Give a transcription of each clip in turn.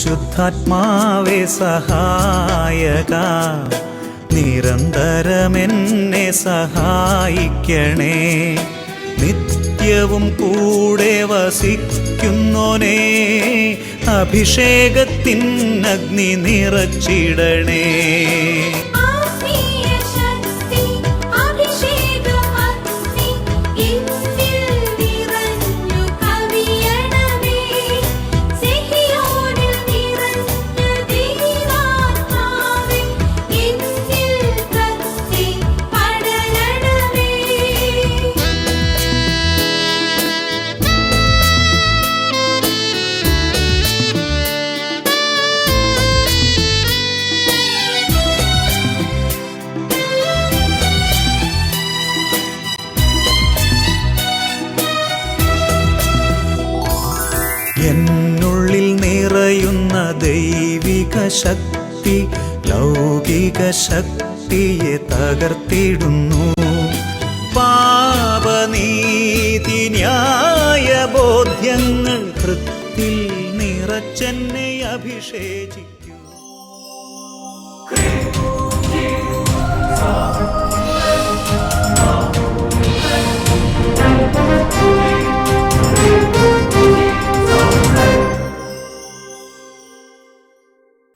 പരിശുദ്ധാത്മാവേ സഹായക, നിരന്തരമെന്നെ സഹായിക്കണേ. നിത്യവും കൂടെ വസിക്കുന്നോനേ, അഭിഷേകത്തിൻ അഗ്നി നിറച്ചിടണേ. എന്നുള്ളിൽ നിറയുന്ന ദൈവിക ശക്തി ലൗകിക ശക്തിയെ തകർത്തിടുന്നു. പാപനീതി ന്യായ ബോധ്യങ്ങൾ ഹൃത്തിൽ നിറച്ചെന്നെ അഭിഷേചിക്കൂ.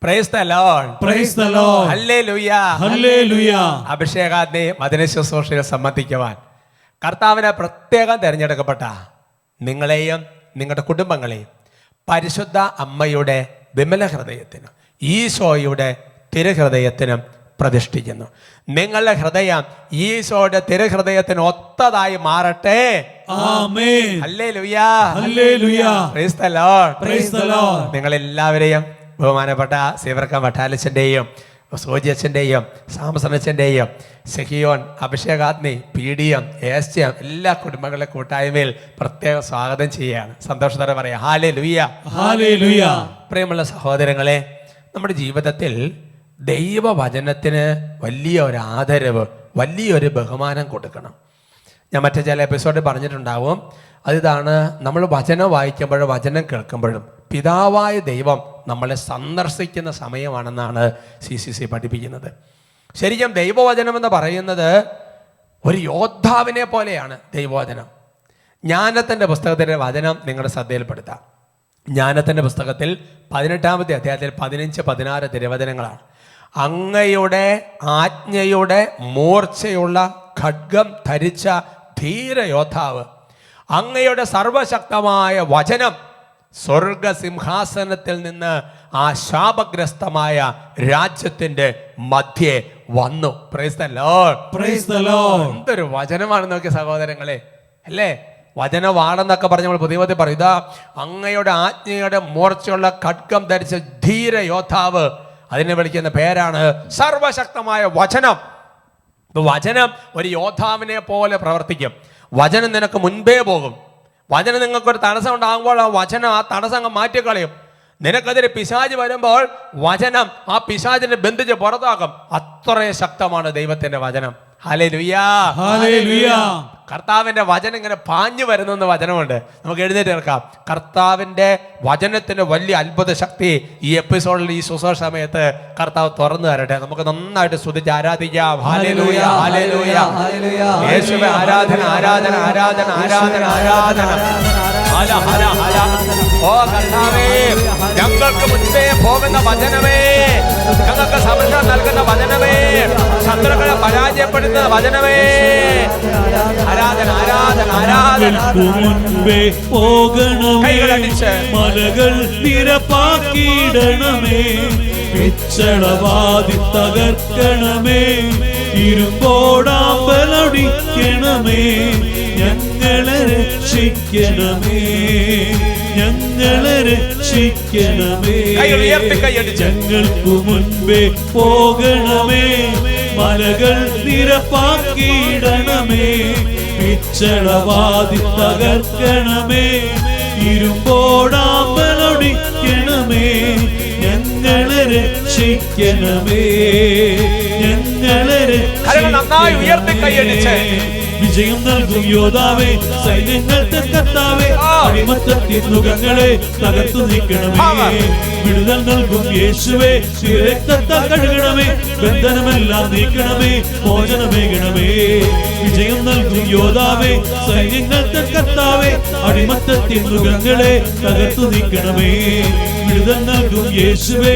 Praise the Lord. Praise the Lord. Hallelujah. Hallelujah. അഭിഷേകാഗ്നി മദന ശുശ്രൂഷയിൽ സംബന്ധിക്കുവാൻ കർത്താവിനെ പ്രത്യേകം തിരഞ്ഞെടുക്കപ്പെട്ട നിങ്ങളെയും നിങ്ങളുടെ കുടുംബങ്ങളെയും പരിശുദ്ധ അമ്മയുടെ വിമല ഹൃദയത്തിനും ഈശോയുടെ തിരുഹൃദയത്തിനും പ്രതിഷ്ഠിക്കുന്നു. നിങ്ങളുടെ ഹൃദയം ഈശോയുടെ തിരുഹൃദയത്തിന് ഒത്തതായി മാറട്ടെ. ആമേൻ. ഹല്ലേലൂയ. ഹല്ലേലൂയ. Praise the Lord. Praise the Lord. നിങ്ങളെല്ലാവരെയും ബഹുമാനപ്പെട്ട സേവർക്കം വട്ടാലച്ചൻ്റെയും സോജിയച്ചൻ്റെയും സാംസണച്ചൻ്റെയും സെഹിയോൻ അഭിഷേകാഗ്നി പീഡിയം ഏസ്യം എല്ലാ കുടുംബങ്ങളുടെ കൂട്ടായ്മയിൽ പ്രത്യേകം സ്വാഗതം ചെയ്യുകയാണ്. സന്തോഷത്തോടെ പറയാം ഹല്ലേലൂയ. ഹല്ലേലൂയ. പ്രിയമുള്ള സഹോദരങ്ങളെ, നമ്മുടെ ജീവിതത്തിൽ ദൈവവചനത്തിന് വലിയൊരു ആദരവ്, വലിയൊരു ബഹുമാനം കൊടുക്കണം. ഞാൻ മറ്റു ചില എപ്പിസോഡിൽ പറഞ്ഞിട്ടുണ്ടാവും. അതിതാണ്, നമ്മൾ വചനം വായിക്കുമ്പോഴും വചനം കേൾക്കുമ്പോഴും പിതാവായ ദൈവം നമ്മളെ സന്ദർശിക്കുന്ന സമയമാണെന്നാണ് CCC പഠിപ്പിക്കുന്നത്. ശരിക്കും ദൈവവചനം എന്ന് പറയുന്നത് ഒരു യോദ്ധാവിനെ പോലെയാണ് ദൈവവചനം. ജ്ഞാനത്തിൻ്റെ പുസ്തകത്തിൻ്റെ വചനം നിങ്ങളുടെ ശ്രദ്ധയിൽപ്പെടുത്താം. ജ്ഞാനത്തിൻ്റെ പുസ്തകത്തിൽ 18-ാമത്തെ അധ്യായത്തിൽ 15-16 തിരുവചനങ്ങളാണ്. അങ്ങയുടെ ആജ്ഞയുടെ മൂർച്ചയുള്ള ഖഡ്ഗം ധരിച്ച ധീരയോദ്ധാവ്, അങ്ങയുടെ സർവശക്തമായ വചനം സ്വർഗസിംഹാസനത്തിൽ നിന്ന് ആ ശാപഗ്രസ്തമായ രാജ്യത്തിന്റെ മധ്യേ വന്നു. Price the Lord. Praise the Lord. എന്തൊരു വചനമാണ് നോക്കിയ സഹോദരങ്ങളെ, അല്ലേ? വചനവാണെന്നൊക്കെ പറഞ്ഞ് നമ്മൾ പുതിയ പറയും, ഇതാ അങ്ങയുടെ ആജ്ഞയുടെ മൂർച്ചയുള്ള ഖഡ്ഗം ധരിച്ച ധീര യോദ്ധാവ്. അതിനെ വിളിക്കുന്ന പേരാണ് സർവശക്തമായ വചനം. വചനം ഒരു യോദ്ധാവിനെ പോലെ പ്രവർത്തിക്കും. വചനം നിനക്ക് മുൻപേ പോകും. വചനം നിങ്ങൾക്കൊരു തടസ്സം ഉണ്ടാകുമ്പോൾ ആ വചനം ആ തടസ്സം മാറ്റിക്കളയും. നിനക്കെതിരെ പിശാച് വരുമ്പോൾ വചനം ആ പിശാചിനെ ബന്ധിച്ച് പുറത്താക്കും. അത്രയും ശക്തമാണ് ദൈവത്തിന്റെ വചനം. ഹല്ലേലൂയ. ഹല്ലേലൂയ. കർത്താവിന്റെ വചനം ഇങ്ങനെ പാഞ്ഞു വരുന്ന വചനമുണ്ട്. നമുക്ക് എഴുന്നേറ്റ് നിൽക്കാം. കർത്താവിന്റെ വചനത്തിന് വലിയ അത്ഭുത ശക്തി ഈ എപ്പിസോഡിൽ ഈ ശുശ്രൂഷ സമയത്ത് കർത്താവ് തുറന്നു തരട്ടെ. നമുക്ക് നന്നായിട്ട് സ്തുതിച്ച് ആരാധിക്കാം. ഹല്ലേലൂയ, ഹല്ലേലൂയ, യേശുവേ ആരാധന, ആരാധന, ആരാധന, ആരാധന, ആരാധന. ഹല ഹല ഹല. ഓ കർത്താവേ, ഞങ്ങൾക്ക് മുൻപേ പോകുന്ന വചനമേ, ഞങ്ങൾക്ക് സംരക്ഷണം നൽകുന്ന വചനമേ, ശത്രുക്കളെ പരാജയപ്പെടുത്തുന്ന വചനമേ, ആരാധന, ആരാധന, ആരാധന. മുൻപേ പോകണമേ, മലകൾ നിരപ്പാക്കിയിടണമേ, പിച്ചളവാതി തകർക്കണമേ, ഇരുമ്പോടാമ്പലൊടിക്കണമേ, ഞങ്ങളെ രക്ഷിക്കണമേ, ഞങ്ങളെ രക്ഷിക്കണമേ. ഞങ്ങൾക്കു മുൻപേ പോകണമേ, മലകൾ നിരപ്പാക്കിയിടണമേ, പിച്ചളവാതി തകർക്കണമേ, ഇരുമ്പോടാമ്പലൊടിക്കണമേ, ഞങ്ങളെ രക്ഷിക്കണമേ, ഞങ്ങളെ നന്നായി ഉയർത്തി കൈയടിച്ച് വിജയം നൽകും യോദ്ധാവേ, സൈന്യങ്ങൾക്ക് കർത്താവേ, അടിമത്തത്തിൻ നുകങ്ങളെ തകർത്തു നീക്കണമേ. വിടുതൽ നൽകും യേശുവേ, രക്തത്താൽ കഴുകണമേ, ബന്ധനമെല്ലാം നീക്കണമേ, മോചനമേകണമേ. വിജയം നൽകും യോദ്ധാവേ, സൈന്യങ്ങൾക്ക് കർത്താവേ, അടിമത്തത്തിൻ നുകങ്ങളെ തകർത്തു നീക്കണമേ. വിടുതൽ നൽകും യേശുവേ,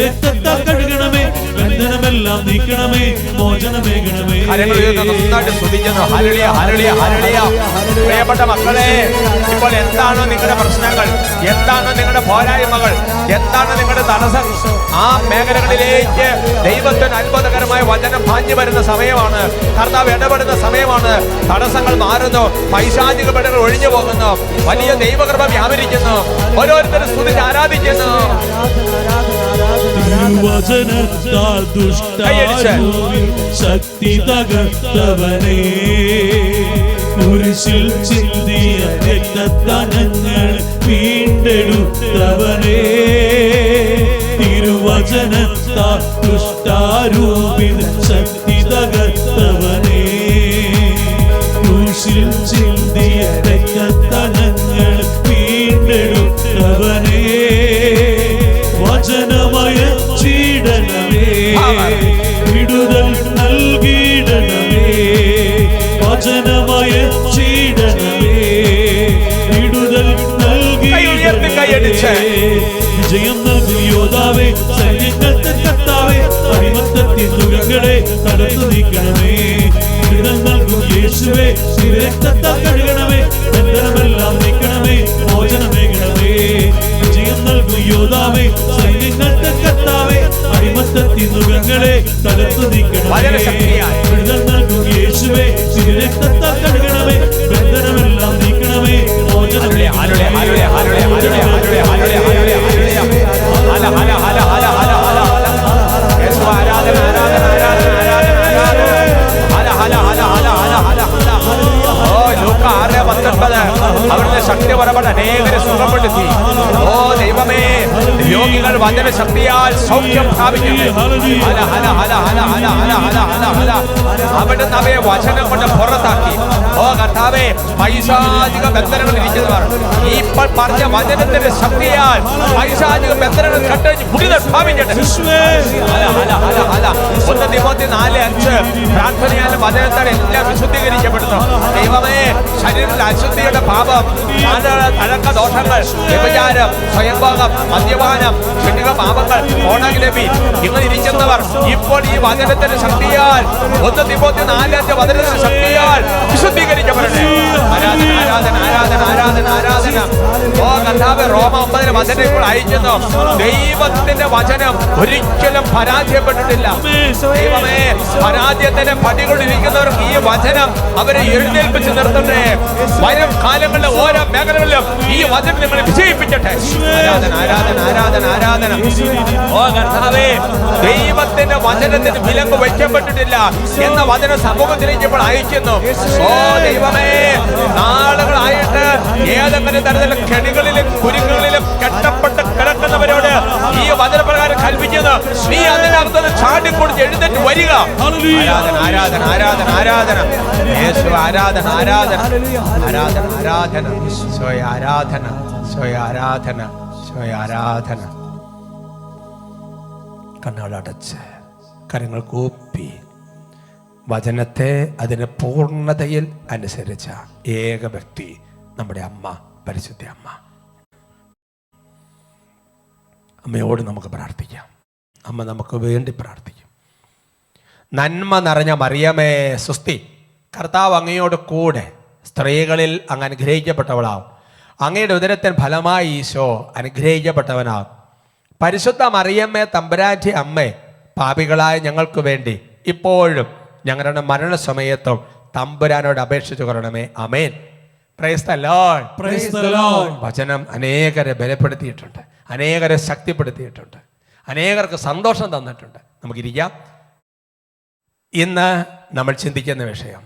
രക്തത്താൽ കഴുകണമേ, ബന്ധനമെല്ലാം നീക്കണമേ, മോചനമേകണമേ. പ്രിയപ്പെട്ട മക്കളെ, ഇപ്പോൾ എന്താണോ നിങ്ങളുടെ പ്രശ്നങ്ങൾ, എന്താണോ നിങ്ങളുടെ പോരായ്മകൾ, എന്താണ് നിങ്ങളുടെ തടസ്സം, ആ മേഖലകളിലേക്ക് ദൈവത്തിന് അത്ഭുതകരമായ വചനം പാഞ്ഞു വരുന്ന സമയമാണ്. കർത്താവ് ഇടപെടുന്ന സമയമാണ്. തടസ്സങ്ങൾ മാറുന്നു, പൈശാചിക പടകൾ ഒഴിഞ്ഞു പോകുന്നു, വലിയ ദൈവകൃപ വ്യാപരിക്കുന്നു, ഓരോരുത്തരും സ്തുതിച്ച് ആരാധിക്കുന്നു. തിരുവചനത്താൽ ദുഷ്ടാരൂപിൽ ശക്തി തകർത്തവനേ, കുരിശിൽ ചിന്തിയ രക്തത്തനങ്ങൾ വീണ്ടെടുത്തവനേ. തിരുവചനത്താൽ ദുഷ്ടാരൂപിൽ ശക്തി തകർത്തവനേ, കുരിശിൽ ചിന്തിയ രക്തത്തനങ്ങൾ വീണ്ടെടുത്തവനേ. വചനമയ ചീടനമേ, വിടുതൽ നൽകിയിടണമേ. വചനമയ ചീടനമേ, വിടുതൽ നൽകിയിടണമേ. വിജയം നൽകും യോദ്ധാവേ, സൈന്യങ്ങൾക്ക് കർത്താവേ, അടിമത്തത്തിൻ നുകങ്ങളെ തകർത്തു നീക്കണമേ. വിടുതൽ നൽകും യേശുവേ, രക്തത്താൽ കഴുകണമേ, ബന്ധനമെല്ലാം നീക്കണമേ, മോചനമേകണമേ. വിജയം നൽകും യോദ്ധാവേ, സൈന്യങ്ങൾക്ക് കർത്താവേ, അടിമത്തത്തിൻ നുകങ്ങളെ തകർത്തു നീക്കണമേ. വിടുതൽ നൽകും യേശുവേ, രക്തത്താൽ കഴുകണമേ, ബന്ധനമെല്ലാം നീക്കണമേ, മോചനമേകണമേ. അവിടുത്തെ ശക്തിപരമായ അനേകരെ സുഖപ്പെടുത്തി. ഓ ദൈവമേ, രോഗികൾ വചനശക്തിയാൽ സൗഖ്യം പ്രാപിക്കട്ടെ. അവിടുന്ന് അവയെ വചനം കൊണ്ട് പുറത്താക്കി. ഓ കർത്താവേ, പൈശാചിക ബന്ധനങ്ങൾ ഇരിക്കുന്നവർ ഇപ്പോൾ പറഞ്ഞ വചനത്തിന്റെ ശക്തിയാൽ പൈശാചിക ബന്ധനങ്ങൾ കട്ടഴിഞ്ഞ് പുതിയ പ്രാപിക്കട്ടെ. 1 തിമോത്തി 4:5 പ്രാർത്ഥനയാലും വചനത്താൽ എല്ലാം വിശുദ്ധീകരിക്കപ്പെടുന്നു. ദൈവമേ, ശരീരത്തിലെ അശുദ്ധിയുടെ പാപം, തഴക്ക ദോഷങ്ങൾ, വ്യഭിചാരം, സ്വയംഭോഗം, മദ്യപാനം, ക്ഷണിക പാപങ്ങൾ, ഫോണോഗ്രഫി, ഇങ്ങനെ ഇരിക്കുന്നവർ ഇപ്പോൾ ഈ വചനത്തിന്റെ ശക്തിയാൽ 1 തിമോത്തി 4:5 വചനത്തിന്റെ ശക്തിയാൽ വിശുദ്ധീകരിക്കപ്പെടട്ടെ. ആരാധന ആരാധന ആരാധന ആരാധന ആരാധന. ഓ കർത്താവേ, റോമ 9 വചനം ഇപ്പോൾ അയക്കുന്നു. ദൈവത്തിന്റെ വചനം ഒരിക്കലും പരാജയപ്പെട്ടിട്ടില്ല. ദൈവമേ, പരാജയത്തിന്റെ പടികൊണ്ടിരിക്കുന്നവർക്ക് ഈ വചനം അവരെ എഴുന്നേൽപ്പിച്ച് നിർത്തട്ടെ. വരും കാലങ്ങളിലെ ഓരോ മേഖലകളിലും ഈ വചനം നിങ്ങളെ വിജയിപ്പിക്കട്ടെ. ആരാധന ആരാധന ആരാധന ആരാധന. ഓ കർത്താവേ, ദൈവത്തിന്റെ വചനത്തിന് വിലങ്ങ് വയ്ക്കപ്പെട്ടിട്ടില്ല എന്ന വചനം സമൂഹത്തിലേക്ക് ഇപ്പോൾ അയക്കുന്നു. ഓ ദൈവമേ, നാളുകളായിട്ട് ഏതെങ്കിലും തരത്തിലുള്ള കെണികളിലും കുരുക്കുകളിലും കെട്ടപ്പെട്ട് കിടക്കുന്നവരോട് ഈ വചനപ്രകാരം കൽപ്പിക്കുന്നു, നീ അതിനകത്ത് ചാടിക്കൊടുത്ത് എഴുന്നേറ്റ് വരിക. ആരാധന ആരാധന ആരാധന ആരാധന. യേശു ആരാധന ആരാധന ആരാധന ആരാധന. സ്വയ ആരാധന സ്വയ ആരാധന സ്വയ ആരാധന. കണ്ണുകളടച്ച് കരങ്ങൾ കൂപ്പി വചനത്തെ അതിന് പൂർണ്ണതയിൽ അനുസരിച്ച ഏക വ്യക്തി നമ്മുടെ അമ്മ, പരിശുദ്ധ അമ്മ. അമ്മയോട് നമുക്ക് പ്രാർത്ഥിക്കാം. അമ്മ നമുക്ക് വേണ്ടി പ്രാർത്ഥിക്കും. നന്മ നിറഞ്ഞ മറിയമേ സ്വസ്തി, കർത്താവ് അങ്ങയോട് കൂടെ സ്ത്രീകളിൽ അങ്ങ് അനുഗ്രഹിക്കപ്പെട്ടവളാവും. അങ്ങയുടെ ഉദരത്തിൻ ഫലമായി ഈശോ അനുഗ്രഹിക്കപ്പെട്ടവനാകും. പരിശുദ്ധ മറിയമ്മേ തമ്പുരാന്റെ അമ്മേ, പാപികളായ ഞങ്ങൾക്ക് വേണ്ടി ഇപ്പോഴും ഞങ്ങളുടെ മരണസമയത്തും തമ്പുരാനോട് അപേക്ഷിച്ചു കൊള്ളണമേ. ആമേൻ. Praise the Lord. Praise the Lord. വചനം അനേകരെ ബലപ്പെടുത്തിയിട്ടുണ്ട്, അനേകരെ ശക്തിപ്പെടുത്തിയിട്ടുണ്ട്, അനേകർക്ക് സന്തോഷം തന്നിട്ടുണ്ട്. നമുക്കിരിക്കാം. ഇന്ന് നമ്മൾ ചിന്തിക്കുന്ന വിഷയം,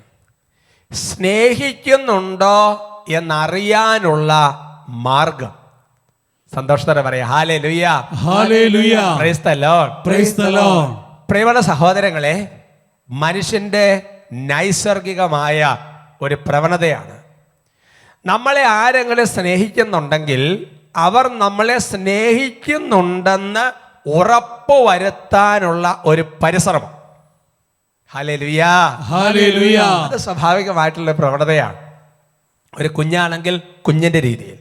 സ്നേഹിക്കുന്നുണ്ടോ എന്നറിയാനുള്ള മാർഗം. സന്തോഷത്തോടെ പറയാം ഹല്ലേലൂയ, ഹല്ലേലൂയ. Praise the Lord, praise the Lord. പ്രിയപ്പെട്ട സഹോദരങ്ങളെ, മനുഷ്യന്റെ നൈസർഗികമായ ഒരു പ്രവണതയാണ്. നമ്മളെ ആരെങ്കിലും സ്നേഹിക്കുന്നുണ്ടെങ്കിൽ അവർ നമ്മളെ സ്നേഹിക്കുന്നുണ്ടെന്ന് ഉറപ്പ് വരുത്താനുള്ള ഒരു പരിശ്രമം. Hallelujah, hallelujah. അത് സ്വാഭാവികമായിട്ടുള്ള പ്രവണതയാണ്. ഒരു കുഞ്ഞാണെങ്കിൽ കുഞ്ഞിൻ്റെ രീതിയിൽ,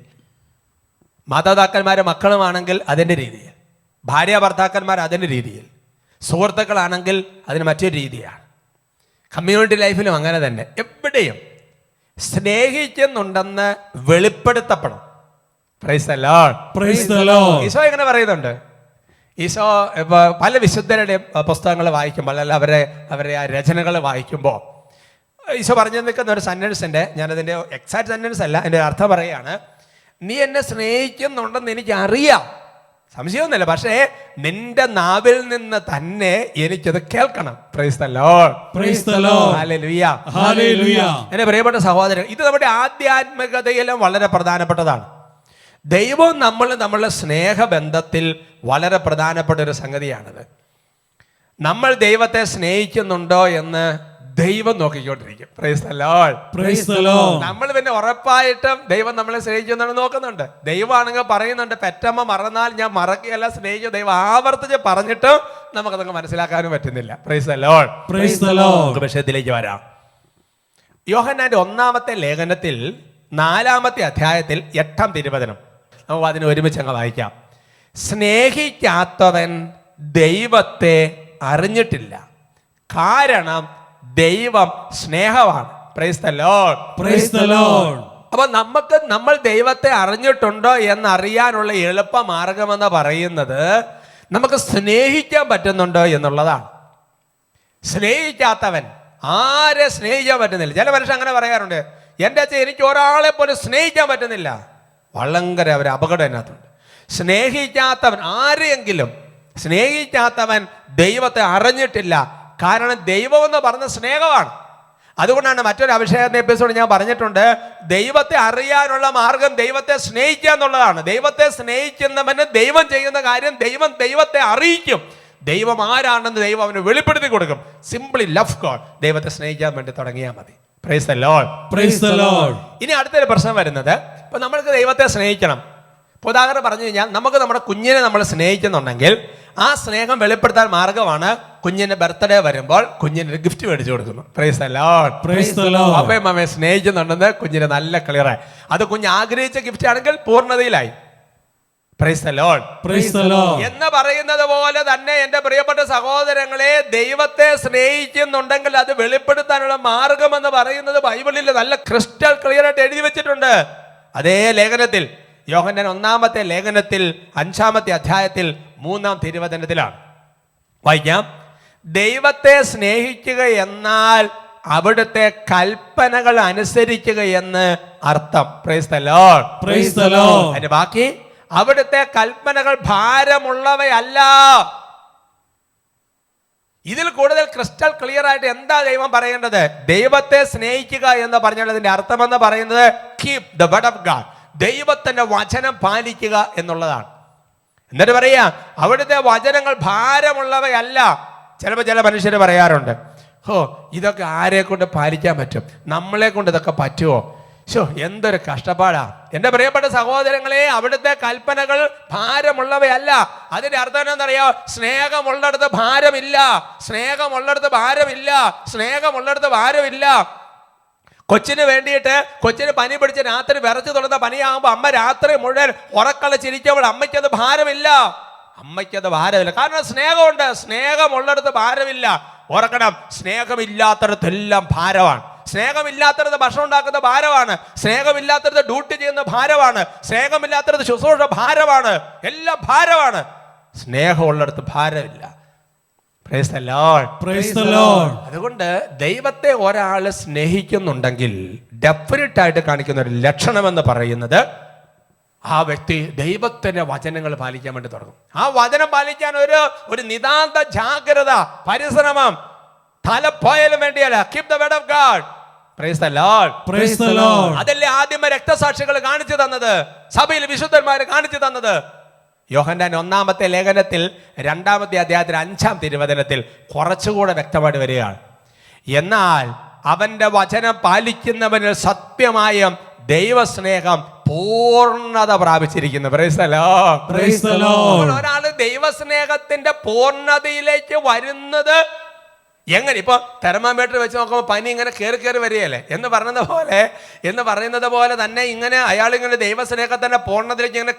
മാതാപിതാക്കന്മാരും മക്കളുമാണെങ്കിൽ അതിൻ്റെ രീതിയിൽ, ഭാര്യ ഭർത്താക്കന്മാർ അതിൻ്റെ രീതിയിൽ, സുഹൃത്തുക്കളാണെങ്കിൽ അതിന് മറ്റൊരു രീതിയാണ്. കമ്മ്യൂണിറ്റി ലൈഫിലും അങ്ങനെ തന്നെ. എവിടെയും സ്നേഹിക്കുന്നുണ്ടെന്ന് വെളിപ്പെടുത്തപ്പെടണം. Praise the Lord, praise the Lord. Isho ഇങ്ങനെ പറയുന്നുണ്ട്. ഈശോ പല വിശുദ്ധരുടെയും പുസ്തകങ്ങൾ വായിക്കുമ്പോൾ, അല്ല അവരെ ആ രചനകൾ വായിക്കുമ്പോൾ ഈശോ പറഞ്ഞു നിൽക്കുന്ന ഒരു സെന്റൻസ് ഉണ്ട്. ഞാനതിൻ്റെ എക്സാക്ട് സെന്റൻസ് അല്ല, എൻ്റെ അർത്ഥം പറയുകയാണ്. നീ എന്നെ സ്നേഹിക്കുന്നുണ്ടെന്ന് എനിക്ക് അറിയാം, സംശയമൊന്നുമില്ല. പക്ഷേ നിന്റെ നാവിൽ നിന്ന് തന്നെ എനിക്കത് കേൾക്കണം. Price the Lord, praise the Lord. Hallelujah, hallelujah. എൻ്റെ പ്രിയപ്പെട്ട സഹോദരൻ, ഇത് നമ്മുടെ ആധ്യാത്മികതയിലും വളരെ പ്രധാനപ്പെട്ടതാണ്. ദൈവവും നമ്മളുടെ സ്നേഹബന്ധത്തിൽ വളരെ പ്രധാനപ്പെട്ട ഒരു സംഗതിയാണിത്. നമ്മൾ ദൈവത്തെ സ്നേഹിക്കുന്നുണ്ടോ എന്ന് ദൈവം നോക്കിക്കൊണ്ടിരിക്കും. Praise the Lord, praise the Lord. നമ്മൾ പിന്നെ ഉറപ്പായിട്ടും ദൈവം നമ്മളെ സ്നേഹിക്കുന്നുണ്ട് നോക്കുന്നുണ്ട്. ദൈവമാണെങ്കിൽ പറയുന്നുണ്ട്, പെറ്റമ്മ മറന്നാൽ ഞാൻ മറക്കുകയല്ല സ്നേഹിക്കും. ദൈവം ആവർത്തിച്ച് പറഞ്ഞിട്ടും നമുക്കതൊക്കെ മനസ്സിലാക്കാനും പറ്റുന്നില്ല. Price the Lord, praise the Lord. വിഷയത്തിലേക്ക് വരാം. യോഹന്നാന്റെ 1-ാമത്തെ ലേഖനത്തിൽ 4-ാമത്തെ അധ്യായത്തിൽ 8-ാം തിരുവചനം നമുക്ക് അതിന് ഒരുമിച്ച് അങ്ങ് വായിക്കാം. സ്നേഹിക്കാത്തവൻ ദൈവത്തെ അറിഞ്ഞിട്ടില്ല, കാരണം ദൈവം സ്നേഹമാണ്. Price the Lord, praise the Lord. അപ്പൊ നമ്മൾ ദൈവത്തെ അറിഞ്ഞിട്ടുണ്ടോ എന്നറിയാനുള്ള എളുപ്പ മാർഗമെന്ന് പറയുന്നത് നമുക്ക് സ്നേഹിക്കാൻ പറ്റുന്നുണ്ടോ എന്നുള്ളതാണ്. സ്നേഹിക്കാത്തവൻ ആരെ സ്നേഹിക്കാൻ പറ്റുന്നില്ല. ചില മനുഷ്യർ അങ്ങനെ പറയാറുണ്ട്, എൻ്റെ അച്ഛൻ എനിക്ക് ഒരാളെ പോലും സ്നേഹിക്കാൻ പറ്റുന്നില്ല. വളരെ അവർ അപകടം അതിനകത്തുണ്ട്. സ്നേഹിക്കാത്തവൻ ആരെയെങ്കിലും സ്നേഹിക്കാത്തവൻ ദൈവത്തെ അറിഞ്ഞിട്ടില്ല, കാരണം ദൈവം എന്ന് പറഞ്ഞ സ്നേഹമാണ്. അതുകൊണ്ടാണ് മറ്റൊരു അഭിഷേകത്തിന്റെ എപ്പിസോഡ് ഞാൻ പറഞ്ഞിട്ടുണ്ട്, ദൈവത്തെ അറിയാനുള്ള മാർഗം ദൈവത്തെ സ്നേഹിക്കുക എന്നുള്ളതാണ്. ദൈവത്തെ സ്നേഹിക്കുന്നവന് ദൈവം ചെയ്യുന്ന കാര്യം ദൈവത്തെ അറിയിക്കും. ദൈവം ആരാണെന്ന് ദൈവം അവന് വെളിപ്പെടുത്തി കൊടുക്കും. Simply love God. ദൈവത്തെ സ്നേഹിക്കാൻ വേണ്ടി തുടങ്ങിയാൽ മതി. Price the Lord, praise the Lord. ഇനി അടുത്തൊരു പ്രശ്നം വരുന്നത്, ഇപ്പൊ നമ്മൾക്ക് ദൈവത്തെ സ്നേഹിക്കണം. ഇപ്പോൾ ഉദാഹരണം പറഞ്ഞു കഴിഞ്ഞാൽ, നമുക്ക് നമ്മുടെ കുഞ്ഞിനെ നമ്മൾ സ്നേഹിക്കുന്നുണ്ടെങ്കിൽ ആ സ്നേഹം വെളിപ്പെടുത്താൻ മാർഗമാണ് കുഞ്ഞിന്റെ ബർത്ത്ഡേ വരുമ്പോൾ കുഞ്ഞിന് ഗിഫ്റ്റ് മേടിച്ചു കൊടുക്കുന്നു. Praise the Lord, praise the Lord. അപ്പയും അമ്മയെ സ്നേഹിക്കുന്നുണ്ടെന്ന് കുഞ്ഞിന് നല്ല ക്ലിയറായി. അത് കുഞ്ഞ് ആഗ്രഹിച്ച ഗിഫ്റ്റ് ആണെങ്കിൽ പൂർണ്ണതയിലായി. Praise the Lord, praise the Lord. എന്ന് പറയുന്നത് പോലെ തന്നെ എൻ്റെ പ്രിയപ്പെട്ട സഹോദരങ്ങളെ, ദൈവത്തെ സ്നേഹിക്കുന്നുണ്ടെങ്കിൽ അത് വെളിപ്പെടുത്താനുള്ള മാർഗം എന്ന് പറയുന്നത് ബൈബിളിൽ നല്ല ക്രിസ്റ്റൽ ക്ലിയർ ആയിട്ട് എഴുതി വെച്ചിട്ടുണ്ട്. അതേ ലേഖനത്തിൽ, യോഹന്നാൻ 1-ാമത്തെ ലേഖനത്തിൽ 5-ാമത്തെ അധ്യായത്തിൽ 3-ാം തിരുവചനത്തിലാണ് വായിക്കാം. ദൈവത്തെ സ്നേഹിക്കുക എന്നാൽ അവിടുത്തെ കൽപ്പനകൾ അനുസരിക്കുക എന്ന് അർത്ഥം. Price the Lord, praise the Lord. അതിന്റെ ബാക്കി, അവിടുത്തെ കൽപ്പനകൾ ഭാരമുള്ളവയല്ല. ഇതിൽ കൂടുതൽ ക്രിസ്റ്റൽ ക്ലിയർ ആയിട്ട് എന്താ ദൈവം പറയേണ്ടത്? ദൈവത്തെ സ്നേഹിക്കുക എന്ന് പറഞ്ഞതിന്റെ അർത്ഥം എന്ന് പറയുന്നത് keep the word of God, ദൈവത്തിന്റെ വചനം പാലിക്കുക എന്നുള്ളതാണ്. എന്നിട്ട് പറയാ, അവിടുത്തെ വചനങ്ങൾ ഭാരമുള്ളവയല്ല. ചിലപ്പോൾ ചില മനുഷ്യർ പറയാറുണ്ട്, ഇതൊക്കെ ആരെ കൊണ്ട് പാലിക്കാൻ പറ്റും, നമ്മളെ കൊണ്ട് ഇതൊക്കെ പറ്റുമോ? എന്തൊരു കഷ്ടപ്പാടാ. എൻ്റെ പ്രിയപ്പെട്ട സഹോദരങ്ങളെ, അവിടുത്തെ കൽപ്പനകൾ ഭാരമുള്ളവയല്ല. അതിന്റെ അർത്ഥം എന്താണെന്നറിയോ? സ്നേഹമുള്ളിടത്ത് ഭാരമില്ല, സ്നേഹമുള്ളിടത്ത് ഭാരമില്ല, സ്നേഹമുള്ളിടത്ത് ഭാരമില്ല. കൊച്ചിന് വേണ്ടിയിട്ട്, കൊച്ചിന് പനി പിടിച്ച് രാത്രി വിറച്ചു തുടർന്ന പനിയാകുമ്പോൾ അമ്മ രാത്രി മുഴുവൻ ഉറക്കളച്ചിരിക്കുമ്പോൾ അമ്മയ്ക്കത് ഭാരമില്ല, അമ്മയ്ക്കത് ഭാരമില്ല. കാരണം സ്നേഹമുണ്ട്. സ്നേഹമുള്ളിടത്ത് ഭാരമില്ല. ഓർക്കണം, സ്നേഹമില്ലാത്തടത്തെല്ലാം ഭാരമാണ്. സ്നേഹമില്ലാത്തടത്ത് ഭക്ഷണം ഉണ്ടാക്കുന്ന ഭാരമാണ്, സ്നേഹമില്ലാത്തടത്ത് ഡ്യൂട്ടി ചെയ്യുന്ന ഭാരമാണ്, സ്നേഹമില്ലാത്തടത്ത് ശുശ്രൂഷ ഭാരമാണ്, എല്ലാം ഭാരമാണ്. സ്നേഹമുള്ളിടത്ത് ഭാരമില്ല. Praise the Lord, praise the Lord. അതുകൊണ്ട് ദൈവത്തെ ഒരാൾ സ്നേഹിക്കുന്നുണ്ടെങ്കിൽ ഡെഫിനറ്റ് ആയിട്ട് കാണിക്കുന്ന ഒരു ലക്ഷണമെന്ന് പറയുന്നത് ആ വ്യക്തി ദൈവത്തിന്റെ വചനങ്ങൾ പാലിക്കാൻ വേണ്ടി തുടങ്ങും. ആ വചനം പാലിക്കാൻ ഒരു നിതാന്ത ജാഗ്രത, പരിശ്രമം, തലപ്പോയാലും വേണ്ടിയല്ല. Keep the word of God. Price the Lord, praise the Lord. അതല്ലേ ആദ്യമേ രക്തസാക്ഷികൾ കാണിച്ചു തന്നത്, സഭയിൽ വിശുദ്ധന്മാർ കാണിച്ചു തന്നത്. യോഹന്നാൻ 1-ാമത്തെ ലേഖനത്തിൽ 2-ാമത്തെ അധ്യായത്തിൽ 5-ാം തിരുവചനത്തിൽ കുറച്ചുകൂടെ വ്യക്തമായിട്ട് വരികയാണ്. എന്നാൽ അവന്റെ വചനം പാലിക്കുന്നവന് സത്യമായും ദൈവസ്നേഹം പൂർണ്ണത പ്രാപിച്ചിരിക്കുന്നു. Praise the Lord. Praise the Lord. ഒരാള് ദൈവസ്നേഹത്തിന്റെ പൂർണ്ണതയിലേക്ക് വരുന്നത് എങ്ങനെ? ഇപ്പൊ തെർമോമീറ്റർ വെച്ച് നോക്കുമ്പോൾ പനി ഇങ്ങനെ കയറി വരികയല്ലേ എന്ന് പറയുന്നത് പോലെ തന്നെ ഇങ്ങനെ അയാളിങ്ങനെ ദൈവസ്നേഹത്തിന്റെ പൂർണ്ണതയിലേക്ക് ഇങ്ങനെ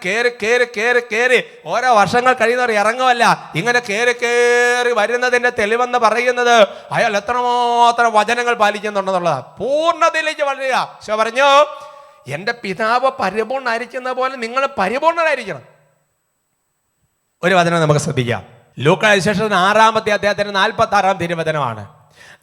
കയറി ഓരോ വർഷങ്ങൾ കഴിയുന്നവർ ഇറങ്ങുമല്ല, ഇങ്ങനെ കയറി വരുന്നതിന്റെ തെളിവെന്ന് പറയുന്നത് അയാൾ എത്രമാത്രം വചനങ്ങൾ പാലിക്കുന്നുണ്ടെന്നുള്ളതാണ്. പൂർണ്ണതയിലേക്ക് വളരുക. പക്ഷെ പറഞ്ഞു, എന്റെ പിതാവ് പരിപൂർണ്ണായിരിക്കുന്ന പോലെ നിങ്ങൾ പരിപൂർണ്ണരായിരിക്കണം. ഒരു വചനം നമുക്ക് ശ്രദ്ധിക്കാം. ലൂക്കാ സുവിശേഷം 6-ാമത്തെ അധ്യായത്തിന്റെ 46-ാം തിരുവചനമാണ്.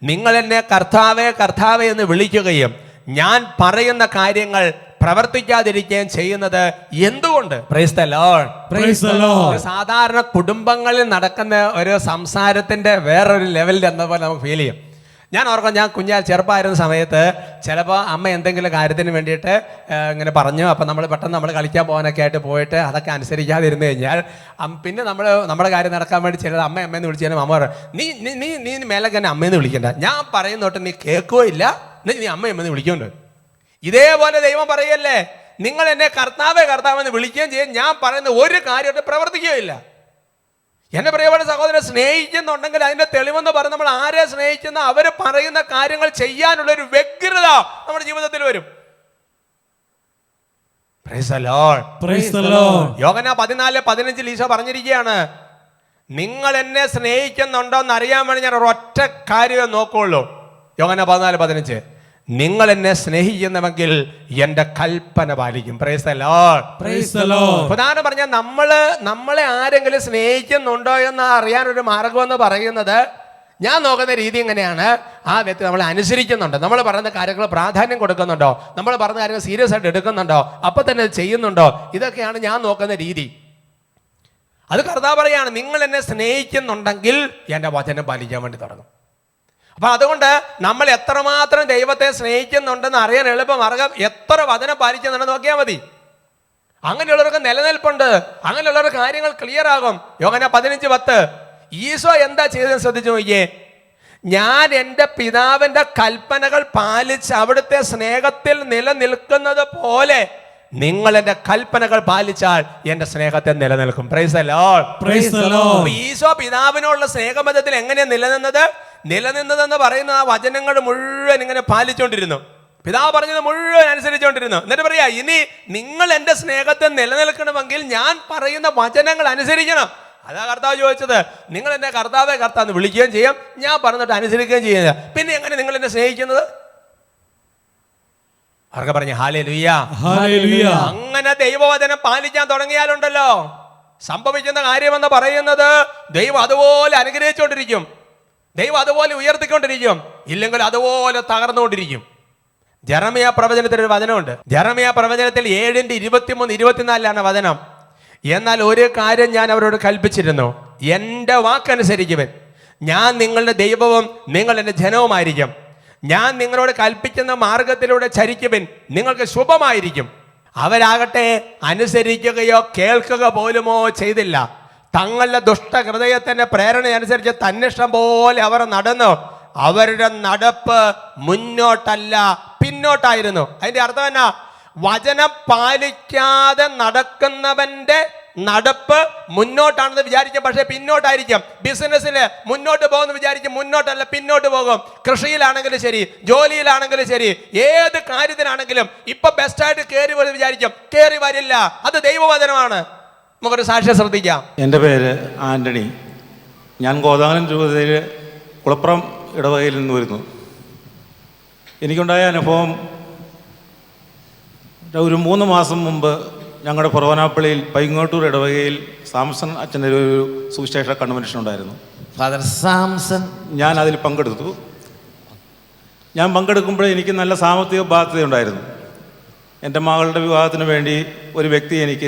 നിങ്ങൾ എന്നെ കർത്താവേ കർത്താവേ എന്ന് വിളിക്കുകയും ഞാൻ പറയുന്ന കാര്യങ്ങൾ പ്രവർത്തിക്കാതിരിക്കുകയും ചെയ്യുന്നത് എന്തുകൊണ്ട്? Price the Lord. Praise the Lord. സാധാരണ കുടുംബങ്ങളിൽ നടക്കുന്ന ഒരു സംസാരത്തിന്റെ വേറൊരു ലെവലിൽ എന്ന പോലെ നമുക്ക് ഫീൽ ചെയ്യും. ഞാൻ ഓർക്കാം, ഞാൻ ചെറുപ്പമായിരുന്ന സമയത്ത് ചിലപ്പോൾ അമ്മ എന്തെങ്കിലും കാര്യത്തിന് വേണ്ടിയിട്ട് ഇങ്ങനെ പറഞ്ഞു. അപ്പം നമ്മൾ പെട്ടെന്ന് നമ്മൾ കളിക്കാൻ പോകാനൊക്കെ ആയിട്ട് പോയിട്ട് അതൊക്കെ അനുസരിക്കാതിരുന്നു കഴിഞ്ഞാൽ പിന്നെ നമ്മുടെ കാര്യം നടക്കാൻ വേണ്ടി ചിലത് അമ്മയെന്ന് വിളിച്ചു കഴിഞ്ഞാൽ അമ്മ പറയും, നീ മേലെ തന്നെ അമ്മയെന്ന് വിളിക്കണ്ട, ഞാൻ പറയുന്ന തൊട്ട് നീ കേൾക്കുകയോ ഇല്ല, നീ അമ്മയെന്ന് വിളിക്കുന്നുണ്ട്. ഇതേപോലെ ദൈവം പറയല്ലേ, നിങ്ങൾ എന്നെ കർത്താവേ കർത്താവെന്ന് വിളിക്കുകയും ചെയ്യും, ഞാൻ പറയുന്ന ഒരു കാര്യമായിട്ട് പ്രവർത്തിക്കുകയില്ല. എന്നെ പ്രിയപ്പെട്ട സഹോദരനെ, സ്നേഹിക്കുന്നുണ്ടെങ്കിൽ അതിന്റെ തെളിവെന്ന് പറഞ്ഞ് നമ്മൾ ആരെ സ്നേഹിക്കുന്ന അവർ പറയുന്ന കാര്യങ്ങൾ ചെയ്യാനുള്ള ഒരു വ്യഗ്രത നമ്മുടെ ജീവിതത്തിൽ വരും. Praise the Lord. Praise the Lord. യോഹന്നാൻ 14:15 ഈശോ പറഞ്ഞിരിക്കുകയാണ്, നിങ്ങൾ എന്നെ സ്നേഹിക്കുന്നുണ്ടോ എന്ന് അറിയാൻ വേണ്ടി ഞാൻ ഒരൊറ്റ കാര്യമേ നോക്കുള്ളൂ. യോഹന്നാൻ 14:15, നിങ്ങൾ എന്നെ സ്നേഹിക്കുന്നുവെങ്കിൽ എന്റെ കൽപ്പന പാലിക്കും. Price the Lord. Praise the Lord. പ്രധാനം പറഞ്ഞാൽ നമ്മളെ ആരെങ്കിലും സ്നേഹിക്കുന്നുണ്ടോ എന്ന് അറിയാൻ ഒരു മാർഗം എന്ന് പറയുന്നത്, ഞാൻ നോക്കുന്ന രീതി എങ്ങനെയാണ്, ആ വ്യക്തി നമ്മളെ അനുസരിക്കുന്നുണ്ടോ, നമ്മൾ പറയുന്ന കാര്യങ്ങൾ പ്രാധാന്യം കൊടുക്കുന്നുണ്ടോ, നമ്മൾ പറയുന്ന കാര്യങ്ങൾ സീരിയസ് ആയിട്ട് എടുക്കുന്നുണ്ടോ, അപ്പൊ തന്നെ ചെയ്യുന്നുണ്ടോ, ഇതൊക്കെയാണ് ഞാൻ നോക്കുന്ന രീതി. അത് കർത്താവ് പറയാണ്, നിങ്ങൾ എന്നെ സ്നേഹിക്കുന്നുണ്ടെങ്കിൽ എന്റെ വചനം പാലിക്കാൻ വേണ്ടി തുടങ്ങും. അപ്പൊ അതുകൊണ്ട് നമ്മൾ എത്രമാത്രം ദൈവത്തെ സ്നേഹിക്കുന്നുണ്ടെന്ന് അറിയാൻ എളുപ്പമാർഗം എത്ര വചനം പാലിക്കുന്നുണ്ടെന്ന് നോക്കിയാൽ മതി. അങ്ങനെയുള്ളവർക്ക് നിലനിൽപ്പുണ്ട്, അങ്ങനെയുള്ളവർക്ക് കാര്യങ്ങൾ ക്ലിയർ ആകും. യോഹന്നാൻ 15:10 ഈശോ എന്താ ചെയ്തതെന്ന് ശ്രദ്ധിച്ചു നോക്കിയേ. ഞാൻ എൻ്റെ പിതാവിന്റെ കൽപ്പനകൾ പാലിച്ച് അവിടുത്തെ സ്നേഹത്തിൽ നിലനിൽക്കുന്നത് പോലെ നിങ്ങൾ എൻ്റെ കൽപ്പനകൾ പാലിച്ചാൽ എൻ്റെ സ്നേഹത്തെ നിലനിൽക്കും. Praise the Lord. Praise the Lord. ഈശോ പിതാവിനോടുള്ള സ്നേഹബന്ധത്തിൽ എങ്ങനെയാണ് നിലനിന്നതെന്ന് പറയുന്ന ആ വചനങ്ങൾ മുഴുവൻ ഇങ്ങനെ പാലിച്ചുകൊണ്ടിരുന്നു. പിതാവ് പറഞ്ഞത് മുഴുവൻ അനുസരിച്ചുകൊണ്ടിരുന്നു. എന്നിട്ട് പറയാ, ഇനി നിങ്ങൾ എൻ്റെ സ്നേഹത്തെ നിലനിൽക്കണമെങ്കിൽ ഞാൻ പറയുന്ന വചനങ്ങൾ അനുസരിക്കണം. അതാ കർത്താവ് ചോദിച്ചത്, നിങ്ങൾ എന്നെ കർത്താവേ കർത്താവെന്ന് വിളിക്കുകയും ചെയ്യും, ഞാൻ പറഞ്ഞിട്ട് അനുസരിക്കുകയും ചെയ്യുക. പിന്നെ എങ്ങനെ നിങ്ങൾ എന്നെ സ്നേഹിക്കുന്നത്? അവർക്ക് പറഞ്ഞു ഹല്ലേലൂയ. Hallelujah. അങ്ങനെ ദൈവവചനം പാലിക്കാൻ തുടങ്ങിയാലുണ്ടല്ലോ, സംഭവിക്കുന്ന കാര്യമെന്ന് പറയുന്നത് ദൈവം അതുപോലെ അനുഗ്രഹിച്ചുകൊണ്ടിരിക്കും, ദൈവം അതുപോലെ ഉയർത്തിക്കൊണ്ടിരിക്കും, ഇല്ലെങ്കിൽ അതുപോലെ തകർന്നുകൊണ്ടിരിക്കും. ജെറമ്യ പ്രവചനത്തിൽ ഒരു വചനമുണ്ട്. ജെറമ്യ പ്രവചനത്തിൽ 7:23-24 വചനം. എന്നാൽ ഒരു കാര്യം ഞാൻ അവരോട് കൽപ്പിച്ചിരുന്നു, എൻ്റെ വാക്കനുസരിക്കുവൻ, ഞാൻ നിങ്ങളുടെ ദൈവവും നിങ്ങൾ എൻ്റെ ജനവുമായിരിക്കും. ഞാൻ നിങ്ങളോട് കൽപ്പിക്കുന്ന മാർഗത്തിലൂടെ ചരിക്കുവിൻ, നിങ്ങൾക്ക് ശുഭമായിരിക്കും. അവരാകട്ടെ അനുസരിക്കുകയോ കേൾക്കുക പോലുമോ ചെയ്തില്ല. തങ്ങളുടെ ദുഷ്ടഹൃദയത്തിന്റെ പ്രേരണ അനുസരിച്ച് തന്നിഷ്ടം പോലെ അവർ നടന്നു. അവരുടെ നടപ്പ് മുന്നോട്ടല്ല പിന്നോട്ടായിരുന്നു. അതിന്റെ അർത്ഥം എന്നാ? വചനം പാലിക്കാതെ നടക്കുന്നവന്റെ നടപ്പ് മുന്നോട്ടാണെന്ന് വിചാരിക്കും, പക്ഷെ പിന്നോട്ടായിരിക്കും. ബിസിനസ്സിൽ മുന്നോട്ട് പോകുമെന്ന് വിചാരിക്കും, മുന്നോട്ടല്ല പിന്നോട്ട് പോകും. കൃഷിയിലാണെങ്കിലും ശരി, ജോലിയിലാണെങ്കിലും ശരി, ഏത് കാര്യത്തിലാണെങ്കിലും ഇപ്പൊ ബെസ്റ്റായിട്ട് കയറി വരും വിചാരിക്കും, കയറി വരില്ല. അത് ദൈവവചനമാണ്. നമുക്കൊരു സാക്ഷ്യം ശ്രദ്ധിക്കാം. എൻ്റെ പേര് ആൻ്റണി. ഞാൻ കോതാനം രൂപതയിൽ കുളപ്പുറം ഇടവകയിൽ നിന്ന് വരുന്നു. എനിക്കുണ്ടായ അനുഭവം, ഒരു 3 മാസം മുമ്പ് ഞങ്ങളുടെ ഫൊറോനാപ്പള്ളിയിൽ പൈങ്ങോട്ടൂർ ഇടവകയിൽ സാംസൺ അച്ഛൻ്റെ ഒരു സുവിശേഷ കൺവെൻഷൻ ഉണ്ടായിരുന്നു. ഫാദർ സാംസൺ. ഞാൻ അതിൽ പങ്കെടുത്തു. ഞാൻ പങ്കെടുക്കുമ്പോൾ എനിക്ക് നല്ല സാമ്പത്തിക ബാധ്യതയുണ്ടായിരുന്നു. എൻ്റെ മകളുടെ വിവാഹത്തിന് വേണ്ടി ഒരു വ്യക്തി എനിക്ക്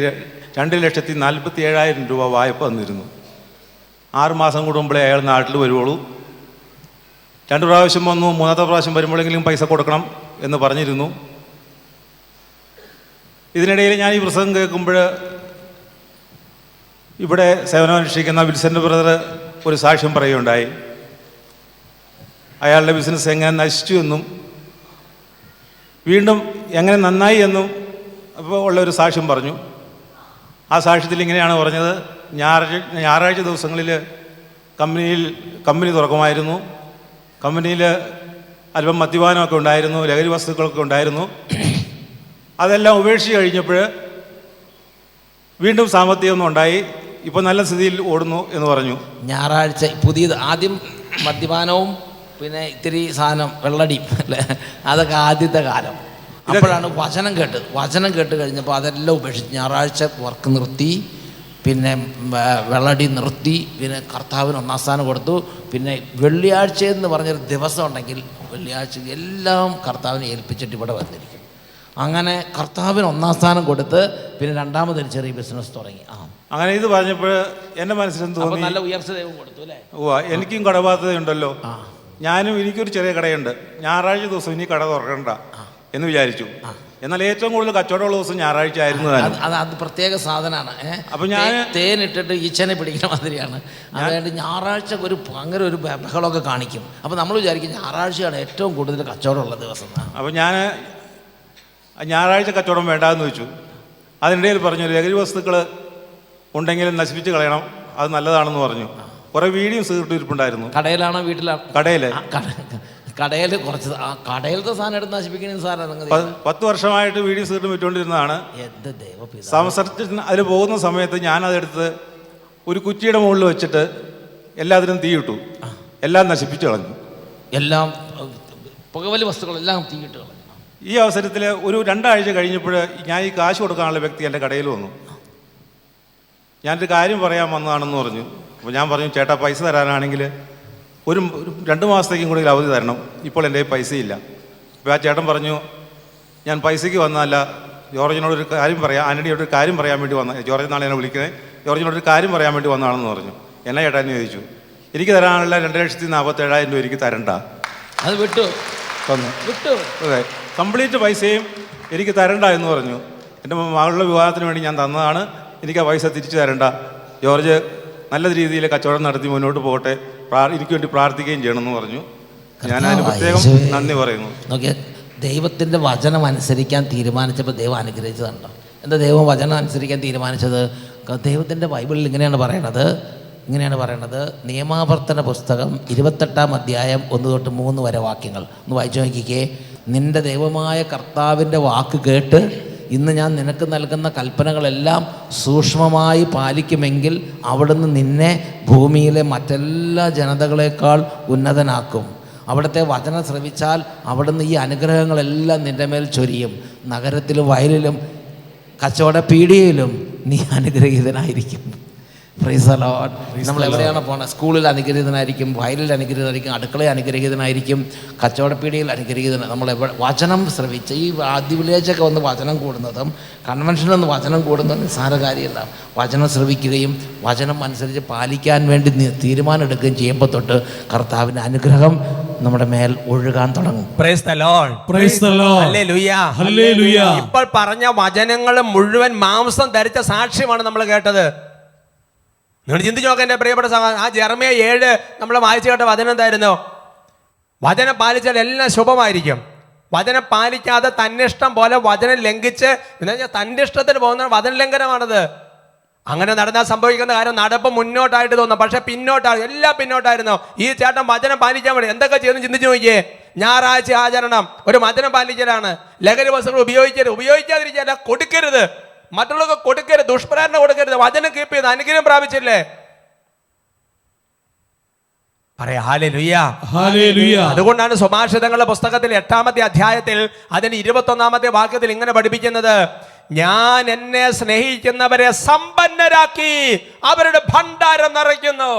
2,47,000 രൂപ വായ്പ തന്നിരുന്നു. 6 മാസം കൂടുമ്പോഴേ അയാൾ നാട്ടിൽ വരുവുള്ളൂ. 2 പ്രാവശ്യം വന്നു, 3ാമത്തെ പ്രാവശ്യം വരുമ്പോഴെങ്കിലും പൈസ കൊടുക്കണം എന്ന് പറഞ്ഞിരുന്നു. ഇതിനിടയിൽ ഞാൻ ഈ പ്രസംഗം കേൾക്കുമ്പോൾ ഇവിടെ സേവനമനുഷ്ഠിക്കുന്ന വിൽസൻ്റെ ബ്രദർ ഒരു സാക്ഷ്യം പറയുകയുണ്ടായി. അയാളുടെ ബിസിനസ് എങ്ങനെ നശിച്ചു എന്നും വീണ്ടും എങ്ങനെ നന്നായി എന്നും അപ്പോൾ ഉള്ളൊരു സാക്ഷ്യം പറഞ്ഞു. ആ സാക്ഷ്യത്തിൽ ഇങ്ങനെയാണ് പറഞ്ഞത്: ഞായറാഴ്ച ദിവസങ്ങളിൽ കമ്പനി തുറക്കുമായിരുന്നു. കമ്പനിയിൽ അല്പം മദ്യപാനമൊക്കെ ഉണ്ടായിരുന്നു, ലഹരി വസ്തുക്കളൊക്കെ ഉണ്ടായിരുന്നു. അതെല്ലാം ഉപേക്ഷിച്ച് കഴിഞ്ഞപ്പോൾ വീണ്ടും സാമ്പത്തികമൊന്നും ഉണ്ടായി. ഇപ്പോൾ നല്ല സ്ഥിതിയിൽ ഓടുന്നു എന്ന് പറഞ്ഞു. ഞായറാഴ്ച പുതിയത് ആദ്യം മദ്യപാനവും പിന്നെ ഇത്തിരി സാധനം വെള്ളടിയും അല്ലേ, അതൊക്കെ ആദ്യത്തെ കാലം. അപ്പോഴാണ് വചനം കേട്ട് കഴിഞ്ഞപ്പോൾ അതെല്ലാം ഉപേക്ഷിച്ച് ഞായറാഴ്ച വർക്ക് നിർത്തി, പിന്നെ വെള്ളടി നിർത്തി, പിന്നെ കർത്താവിന് 1-ാം സ്ഥാനം കൊടുത്തു. പിന്നെ വെള്ളിയാഴ്ച എന്ന് പറഞ്ഞൊരു ദിവസം ഉണ്ടെങ്കിൽ വെള്ളിയാഴ്ച എല്ലാം കർത്താവിനെ ഏൽപ്പിച്ചിട്ട് ഇവിടെ വന്നിരിക്കും. അങ്ങനെ കർത്താവിന് 1-ാം സ്ഥാനം കൊടുത്ത് പിന്നെ രണ്ടാമതൊരു ചെറിയ ബിസിനസ് തുടങ്ങി. അങ്ങനെ ഇത് പറഞ്ഞപ്പോൾ എൻ്റെ മനസ്സിലെന്ന് തോന്നി, നല്ല ഉയർച്ച ദൈവം കൊടുത്തു അല്ലേ. എനിക്കും കടബാധ്യതയുണ്ടല്ലോ, എനിക്കൊരു ചെറിയ കടയുണ്ട്, ഞായറാഴ്ച ദിവസം ഇനി കട തുറക്കണ്ട എന്ന് വിചാരിച്ചു. എന്നാൽ ഏറ്റവും കൂടുതൽ കച്ചവടമുള്ള ദിവസം ഞായറാഴ്ച ആയിരുന്നു. അത് പ്രത്യേക സാധനമാണ്. അപ്പം ഞാൻ തേനിട്ടിട്ട് ഈച്ചനെ പിടിക്കുന്ന മാതിരിയാണ്. അതുകൊണ്ട് ഞായറാഴ്ച ഭയങ്കര ഒരു ബഹളമൊക്കെ കാണിക്കും. അപ്പം നമ്മൾ വിചാരിക്കും ഞായറാഴ്ചയാണ് ഏറ്റവും കൂടുതൽ കച്ചവടമുള്ള ദിവസം. അപ്പം ഞാൻ ഞായറാഴ്ച കച്ചവടം വേണ്ടാന്ന് വെച്ചു. അതിനിടയിൽ പറഞ്ഞു, ലഹരി വസ്തുക്കൾ ഉണ്ടെങ്കിലും നശിപ്പിച്ച് കളയണം, അത് നല്ലതാണെന്ന് പറഞ്ഞു. കുറേ വീഡിയോസ് ഇട്ടിരിപ്പുണ്ടായിരുന്നു. കടയിലാണോ വീട്ടിലാണോ? കടയിൽ കുറച്ച് കടയിലത്തെ സാധനം എടുത്ത് നശിപ്പിക്കുന്ന സാധനം 10 വർഷമായിട്ട് വീഡിയോസ് ഇട്ട് വിറ്റുകൊണ്ടിരുന്നതാണ്. സംസർച്ചത്തിന് അതിൽ പോകുന്ന സമയത്ത് ഞാനതെടുത്ത് ഒരു കുറ്റിയുടെ മുകളിൽ വെച്ചിട്ട് എല്ലാത്തിനും തീയിട്ടു, എല്ലാം നശിപ്പിച്ചു കളഞ്ഞു. എല്ലാം പുകവലി വസ്തുക്കളെല്ലാം തീയിട്ട് കളഞ്ഞു. ഈ അവസരത്തിൽ ഒരു 2 ആഴ്ച കഴിഞ്ഞപ്പോൾ ഞാൻ ഈ കാശ് കൊടുക്കാനുള്ള വ്യക്തി എൻ്റെ കടയിൽ വന്നു. ഞാനൊരു കാര്യം പറയാൻ വന്നതാണെന്ന് പറഞ്ഞു. അപ്പോൾ ഞാൻ പറഞ്ഞു, ചേട്ടാ പൈസ തരാനാണെങ്കിൽ ഒരു 2 മാസത്തേക്കും കൂടി അവധി തരണം, ഇപ്പോൾ എൻ്റെ പൈസയില്ല. അപ്പോൾ ആ ചേട്ടൻ പറഞ്ഞു, ഞാൻ പൈസയ്ക്ക് വന്നതല്ല, ജോർജിനോടൊരു കാര്യം പറയാം, ആൻ്റണിയോടൊരു കാര്യം പറയാൻ വേണ്ടി വന്ന, ജോർജ് നാളെ എന്നെ വിളിക്കുന്നത്, ജോർജിനോടൊരു കാര്യം പറയാൻ വേണ്ടി വന്നതാണെന്ന് പറഞ്ഞു. എന്നാ ചേട്ടാ എന്ന് ചോദിച്ചു. എനിക്ക് തരാനുള്ള 2,47,000 രൂപ എനിക്ക് തരണ്ട. അത് വിട്ടു അതെ, കംപ്ലീറ്റ് പൈസയും എനിക്ക് തരണ്ട എന്ന് പറഞ്ഞു. എൻ്റെ മകളുടെ വിവാഹത്തിന് വേണ്ടി ഞാൻ തന്നതാണ്, എനിക്ക് ആ പൈസ തിരിച്ചു തരണ്ട. ജോർജ് നല്ല രീതിയിൽ കച്ചവടം നടത്തി മുന്നോട്ട് പോകട്ടെ, എനിക്ക് വേണ്ടി പ്രാർത്ഥിക്കുകയും ചെയ്യണമെന്ന് പറഞ്ഞു. ഞാൻ അതിന് പ്രത്യേകം നന്ദി പറയുന്നു. നോക്കിയാൽ ദൈവത്തിൻ്റെ വചനം അനുസരിക്കാൻ തീരുമാനിച്ചപ്പോൾ ദൈവം അനുഗ്രഹിച്ചതുണ്ടോ? എന്താ ദൈവം വചനം അനുസരിക്കാൻ തീരുമാനിച്ചത്? ദൈവത്തിൻ്റെ ബൈബിളിൽ ഇങ്ങനെയാണ് പറയണത്. നിയമാവർത്തന പുസ്തകം 28-ാം അധ്യായം 1-3 വരെ വാക്യങ്ങൾ ഒന്ന് വായിച്ചു നോക്കിക്കേ. നിൻ്റെ ദൈവമായ കർത്താവിൻ്റെ വാക്ക് കേട്ട് ഇന്ന് ഞാൻ നിനക്ക് നൽകുന്ന കൽപ്പനകളെല്ലാം സൂക്ഷ്മമായി പാലിക്കുമെങ്കിൽ അവിടുന്ന് നിന്നെ ഭൂമിയിലെ മറ്റെല്ലാ ജനതകളെക്കാൾ ഉന്നതനാക്കും. അവിടുത്തെ വചനം ശ്രവിച്ചാൽ അവിടുന്ന് ഈ അനുഗ്രഹങ്ങളെല്ലാം നിൻ്റെ മേൽ ചൊരിയും. നഗരത്തിലും വയലിലും കച്ചവട പീടികയിലും നീ അനുഗ്രഹീതനായിരിക്കും. Price the Lord. നമ്മൾ എവിടെയാണ് പോണത്? സ്കൂളിൽ അനുഗ്രഹീതനായിരിക്കും, വയലിൽ അനുഗ്രഹീതനായിരിക്കും, അടുക്കളയിൽ അനുഗ്രഹീതനായിരിക്കും, കച്ചവടപ്പീടിയിൽ അനുഗ്രഹീതന. നമ്മൾ വചനം ശ്രവിച്ച് ഈ ആദ്യ വില്ലേജൊക്കെ വന്ന് വചനം കൂടുന്നതും കൺവെൻഷനിൽ നിന്ന് വചനം കൂടുന്നതും നിസ്സാര കാര്യമല്ല. വചനം ശ്രവിക്കുകയും വചനം അനുസരിച്ച് പാലിക്കാൻ വേണ്ടി തീരുമാനം എടുക്കുകയും ചെയ്യുമ്പോൾ തൊട്ട് കർത്താവിൻ്റെ അനുഗ്രഹം നമ്മുടെ മേൽ ഒഴുകാൻ തുടങ്ങും. Price the Lord. Praise the Lord. Hallelujah. Hallelujah. ഇപ്പോൾ പറഞ്ഞ വചനങ്ങൾ മുഴുവൻ മാംസം ധരിച്ച സാക്ഷ്യമാണ് നമ്മൾ കേട്ടത്. നിങ്ങൾ ചിന്തിച്ച് നോക്കാം എൻ്റെ പ്രിയപ്പെട്ട സഹോദരൻ. ആ ജെറമ്യ 7 നമ്മൾ വായിച്ചു കേട്ട വചനം എന്തായിരുന്നു? വചനം പാലിച്ചാൽ എല്ലാം ശുഭമായിരിക്കും. വചനം പാലിക്കാതെ തന്നിഷ്ടം പോലെ വചനം ലംഘിച്ച് തൻ്റെ ഇഷ്ടത്തിന് പോകുന്ന വചന ലംഘനമാണത്. അങ്ങനെ നടന്നാൽ സംഭവിക്കുന്ന കാര്യം നടപ്പ് മുന്നോട്ടായിട്ട് തോന്നും, പക്ഷെ പിന്നോട്ടാണ്, എല്ലാം പിന്നോട്ടായിരുന്നു. ഈ ചേട്ടൻ വചനം പാലിക്കാൻ വേണ്ടി എന്തൊക്കെ ചെയ്യുന്നു ചിന്തിച്ചു നോക്കിയേ. ഞായറാഴ്ച ആചരണം ഒരു വചനം പാലിക്കലാണ്. ലഹരി വസ്തുക്കൾ ഉപയോഗിക്കാതിരിക്കുക, കൊടുക്കരുത്, മറ്റുള്ളവർക്ക് കൊടുക്കരുത്, ദുഷ്പ്രേരണ കൊടുക്കരുത്. വചനം കീപ്പ് ചെയ്ത് അനുഗ്രഹം പ്രാപിച്ചില്ലേ? പറയാ ഹല്ലേലൂയ. ഹല്ലേലൂയ. അതുകൊണ്ടാണ് സുഭാഷിതങ്ങളുടെ പുസ്തകത്തിൽ 8-ാമത്തെ അധ്യായത്തിൽ അതിന് 21-ാമത്തെ വാക്യത്തിൽ ഇങ്ങനെ പഠിപ്പിക്കുന്നത്: ഞാൻ എന്നെ സ്നേഹിക്കുന്നവരെ സമ്പന്നരാക്കി അവരുടെ ഭണ്ഡാരം നിറയ്ക്കുന്നു.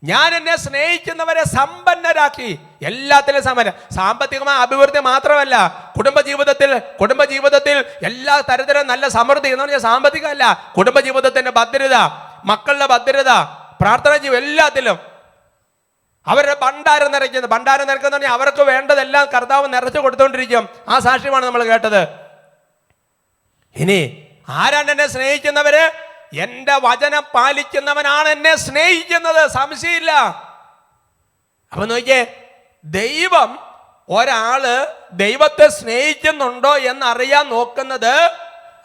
ഞാൻ എന്നെ സ്നേഹിക്കുന്നവരെ സമ്പന്നരാക്കി, എല്ലാത്തിലും സമ്പന്ന. സാമ്പത്തികമായ അഭിവൃദ്ധി മാത്രമല്ല, കുടുംബജീവിതത്തിൽ എല്ലാ തരത്തിലും നല്ല സമൃദ്ധി എന്ന് പറഞ്ഞാൽ സാമ്പത്തികമല്ല, കുടുംബജീവിതത്തിന്റെ ഭദ്രത, മക്കളുടെ ഭദ്രത, പ്രാർത്ഥന ജീവിതം, എല്ലാത്തിലും അവരുടെ ഭണ്ഡാരം നിറയ്ക്കുന്നത്. ഭണ്ഡാരം നിറയ്ക്കുന്ന പറഞ്ഞാൽ അവർക്ക് വേണ്ടതെല്ലാം കർത്താവ് നിറച്ചു കൊടുത്തുകൊണ്ടിരിക്കും. ആ സാക്ഷ്യമാണ് നമ്മൾ കേട്ടത്. ഇനി ആരാണ് എന്നെ സ്നേഹിക്കുന്നവര്? എൻ്റെ വചനം പാലിക്കുന്നവനാണ് എന്നെ സ്നേഹിക്കുന്നത്, സംശയമില്ല. അപ്പൊ നോക്കിയേ, ദൈവം ഒരാള് ദൈവത്തെ സ്നേഹിക്കുന്നുണ്ടോ എന്നറിയാൻ നോക്കുന്നത്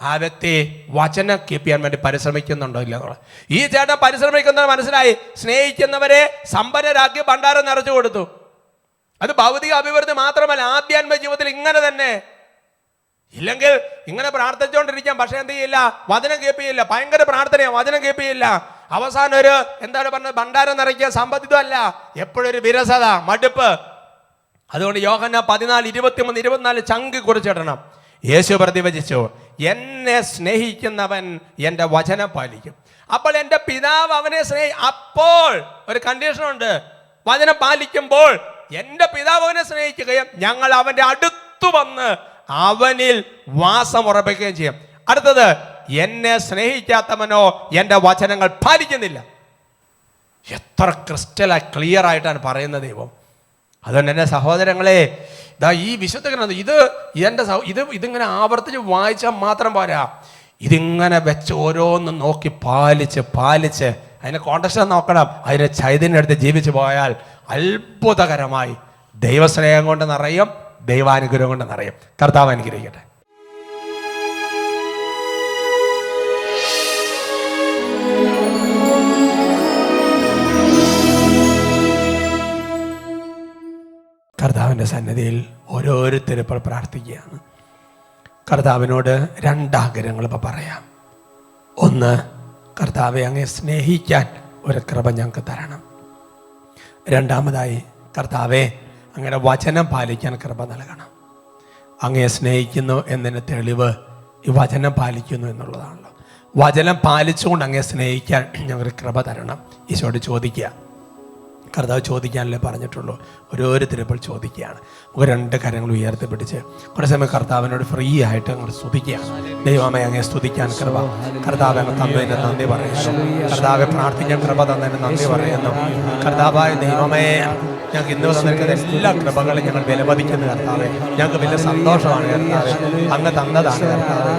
ആ വ്യക്തി വചനം കീപ്പ് ചെയ്യാൻ വേണ്ടി പരിശ്രമിക്കുന്നുണ്ടോ ഇല്ല എന്നുള്ളത്. ഈ ചേട്ടൻ പരിശ്രമിക്കുന്നത് മനസ്സിലായി. സ്നേഹിക്കുന്നവരെ സമ്പന്നരാക്കി ഭണ്ഡാരം നിറച്ചു കൊടുത്തു. അത് ഭൗതിക അഭിവൃദ്ധി മാത്രമല്ല, ആധ്യാത്മിക ജീവിതത്തിൽ ഇങ്ങനെ തന്നെ. ഇല്ലെങ്കിൽ ഇങ്ങനെ പ്രാർത്ഥിച്ചുകൊണ്ടിരിക്കാം, പക്ഷെ എന്ത് ചെയ്യില്ല, വചനം കീപ്പ് ചെയ്യില്ല. ഭയങ്കര പ്രാർത്ഥനയാണ്, വചനം കീപ്പ് ചെയ്യില്ല. അവസാനം ഒരു എന്താണ് പറഞ്ഞത്, ഭണ്ഡാരം നിറയ്ക്കുക, സമ്പത്തിത്വം അല്ല, എപ്പോഴൊരു വിരസത, മടുപ്പ്. അതുകൊണ്ട് യോഹന്നാൻ 14:23-24 ചങ്കി കുറിച്ചിടണം. യേശു പ്രതിവചിച്ചു, എന്നെ സ്നേഹിക്കുന്നവൻ എൻ്റെ വചനം പാലിക്കും. അപ്പോൾ എൻ്റെ പിതാവ് അവനെ അപ്പോൾ ഒരു കണ്ടീഷനുണ്ട്, വചനം പാലിക്കുമ്പോൾ എൻ്റെ പിതാവ് അവനെ സ്നേഹിക്കുകയും ഞങ്ങൾ അവൻ്റെ അടുത്തു വന്ന് അവനിൽ വാസം ഉറപ്പിക്കുകയും ചെയ്യും. അടുത്തത്, എന്നെ സ്നേഹിക്കാത്തവനോ എൻ്റെ വചനങ്ങൾ പാലിക്കുന്നില്ല. എത്ര ക്രിസ്റ്റലായി ക്ലിയർ ആയിട്ടാണ് പറയുന്നത് ദൈവം. അതുകൊണ്ട് എൻ്റെ സഹോദരങ്ങളെ, ഇതാ ഈ വിശുദ്ധ ഗ്രന്ഥം ഇതിങ്ങനെ ആവർത്തിച്ച് വായിച്ചാൽ മാത്രം പോരാ, ഇതിങ്ങനെ വെച്ച് ഓരോന്നും നോക്കി പാലിച്ച് അതിനെ കോണ്ടക്സ്റ്റ് നോക്കണം. അതിനെ ചൈതന്യം എടുത്ത് ജീവിച്ചു പോയാൽ അത്ഭുതകരമായി ദൈവസ്നേഹം കൊണ്ട് നിറയും, ദൈവാനുഗ്രഹം കൊണ്ട് നിറയും. കർത്താവ് അനുഗ്രഹിക്കട്ടെ. കർത്താവിൻ്റെ സന്നിധിയിൽ ഓരോരുത്തരും ഇപ്പോൾ പ്രാർത്ഥിക്കുകയാണ്. കർത്താവിനോട് രണ്ടാഗ്രഹങ്ങൾ ഇപ്പോൾ പറയാം. ഒന്ന്, കർത്താവെ അങ്ങയെ സ്നേഹിക്കാൻ ഒരു കൃപ ഞങ്ങൾക്ക് തരണം. രണ്ടാമതായി, കർത്താവെ അങ്ങയുടെ വചനം പാലിക്കാൻ കൃപ നൽകണം. അങ്ങയെ സ്നേഹിക്കുന്നു എന്നതിന് തെളിവ് ഈ വചനം പാലിക്കുന്നു എന്നുള്ളതാണല്ലോ. വചനം പാലിച്ചുകൊണ്ട് അങ്ങയെ സ്നേഹിക്കാൻ ഞങ്ങൾക്ക് കൃപ തരണം. ഈശോയോട് ചോദിക്കുക. കർത്താവ് ചോദിക്കാനല്ലേ പറഞ്ഞിട്ടുള്ളൂ. ഓരോരുത്തരും ഇപ്പോൾ ചോദിക്കുകയാണ്. നമുക്ക് രണ്ട് കരങ്ങൾ ഉയർത്തിപ്പിടിച്ച് കുറേ സമയം കർത്താവിനോട് ഫ്രീ ആയിട്ട് ഞങ്ങൾ സ്തുതിക്കുകയാണ്. ദൈവമേ അങ്ങേ സ്തുതിക്കാൻ കൃപ, കർത്താവ് അങ്ങ് തന്നതിന് നന്ദി പറയുന്നു. കർത്താവെ പ്രാർത്ഥിക്കാൻ കൃപ തന്നതിന് നന്ദി പറയുന്നു. കർത്താവായ ദൈവമേ, ഞങ്ങൾക്ക് ഇന്ന് തന്നിരിക്കുന്ന എല്ലാ കൃപകളും ഞങ്ങൾ വിലമതിക്കുന്നു കർത്താവെ. ഞങ്ങൾക്ക് വലിയ സന്തോഷമാണ് കർത്താവെ, അങ്ങ് തന്നതാണ് കർത്താവ്.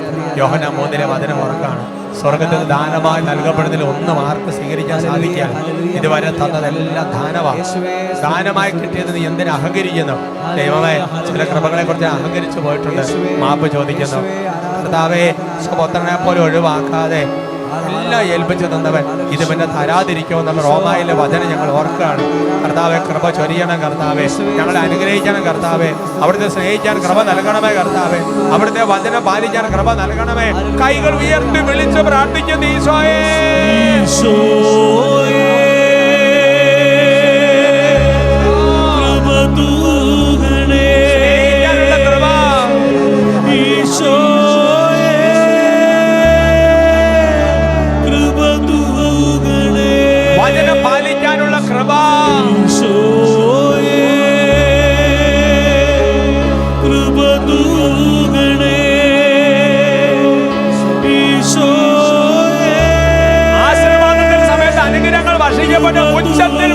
യോഹന്നാൻ 3 വചനം ഉറക്കാണ്, സ്വർഗത്തിൽ ദാനമായി നൽകപ്പെടുന്നതിൽ ഒന്നും ആർക്ക് സ്വീകരിക്കാൻ സാധിക്കാൻ, ഇതുവരെ തന്നതെല്ലാം ദാനമായി കിട്ടിയത് നീ എന്തിനു അഹങ്കരിക്കുന്നു? ദൈവമേ, ചില കൃപകളെ കുറിച്ച് അഹങ്കരിച്ചു പോയിട്ടുണ്ട്, മാപ്പ് ചോദിക്കുന്നു. കർത്താവെ, സ്വപുത്രനെ പോലെ ഒഴിവാക്കാതെ എല്ലാം ഏൽപ്പിച്ചു തന്നവൻ ഇത് പിന്നെ തരാതിരിക്കുമെന്നുള്ള റോമായിലെ വചനം ഞങ്ങൾ ഓർക്കുകയാണ്. കർത്താവെ, കൃപ ചൊരിയണം കർത്താവെ, ഞങ്ങളെ അനുഗ്രഹിക്കണം കർത്താവെ, അവിടുത്തെ സ്നേഹിക്കാൻ കൃപ നൽകണമേ കർത്താവെ, അവിടുത്തെ വചനം പാലിക്കാൻ കൃപ നൽകണമേ. കൈകൾ ഉയർത്തി വിളിച്ച് പ്രാർത്ഥിക്കുന്നു ഈശോയേ. വചനം പാലിക്കാനുള്ള കൃപ, ആശീർവാദത്തിന്റെ സമയത്ത് അനുഗ്രഹങ്ങൾ വർഷിക്കപ്പെട്ട ഉച്ചത്തിൽ